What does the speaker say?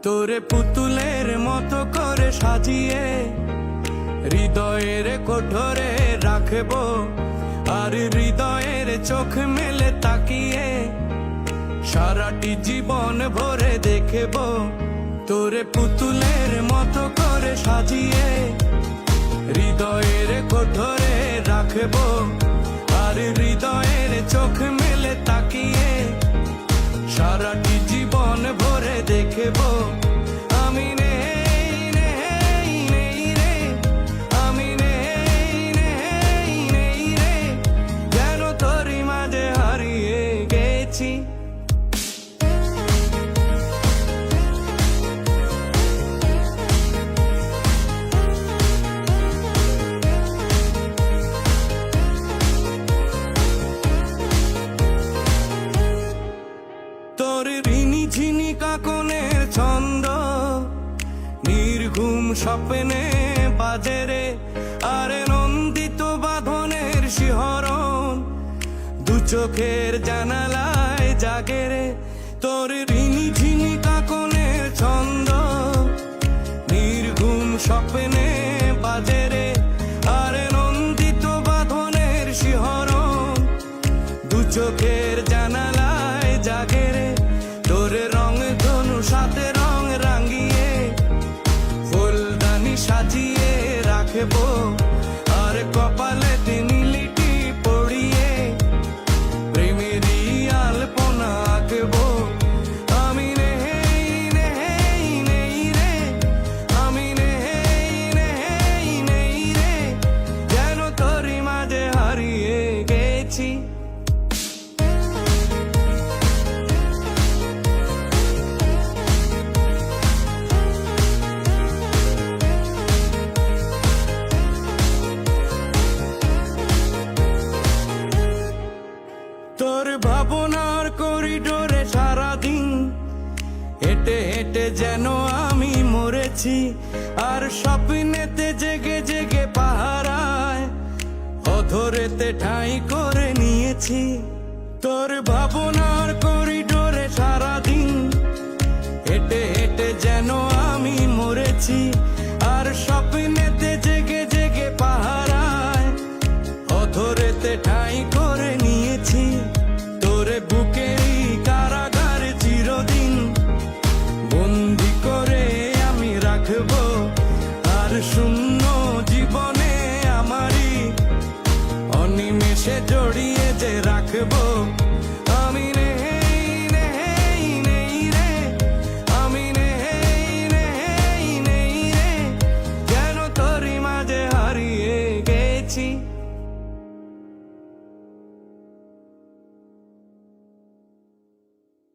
তোরে পুতুলের মতো করে সাজিয়ে হৃদয়ের কোঠরে রাখবো, আর হৃদয়ের চোখ মেলে তাকিয়ে সারাটি জীবন ভরে দেখব। তোরে পুতুলের মতো করে সাজিয়ে হৃদয়ের কোঠরে রাখবো, আর হৃদয়ের চোখ মেলে তাকিয়ে সারাটি জীবন ভরে দেখব। আমি নেই নেই নেই রে, আমি নেই নেই নেই রে, যেন তোরই মাঝে হারিয়ে গেছি। তোর ঋণী ঝিনি কাকনের ছন্দ নির্ঘুম স্বপ্নে বাজে রে, আর নন্দিত বাঁধনের শিহরণ দু চোখের জানালায় জাগে রে। তোর ঋণী ঝিনি কাকনের ছন্দ নির্ঘুম স্বপ্নে বাজে রে, আর নন্দিত বাঁধনের শিহরণ দু চোখের জানালায় জাগে রে। তোর রং ধনু সাথে রং রাঙিয়ে ফুলদানি সাজিয়ে রাখবো, আর কপালে নীলিটি পড়িয়ে প্রেমেরই আলপনা আঁকবো। আমি নেই নেই নেই রে, আমি নেই নেই নেই রে, যেন তোরই মাঝে হারিয়ে গেছি। তোর ভাবনার করিডোরে সারাদিন হেঁটে হেঁটে যেন আমি মরেছি, আর স্বপ্নেতে জেগে জেগে পাহারায় অধরেতে ঠাঁই করে নিয়েছি। তোর ভাবনার করিডোরে সারাদিন হেঁটে হেঁটে যেন আমি মরেছি, আর স্বপ্নেতে জেগে জেগে পাহারায় অধরেতে ঠাঁই করে নিয়েছি। তোরে বুকেরই কারাগারে চিরদিন বন্দি করে আমি রাখবো, আর শূন্য জীবনে আমারই অনিমেষে জড়িয়ে যে রাখবো। আমি নেই নেই নেই রে, আমি নেই নেই নেই রে, যেন তোরই মাঝে হারিয়ে গেছি।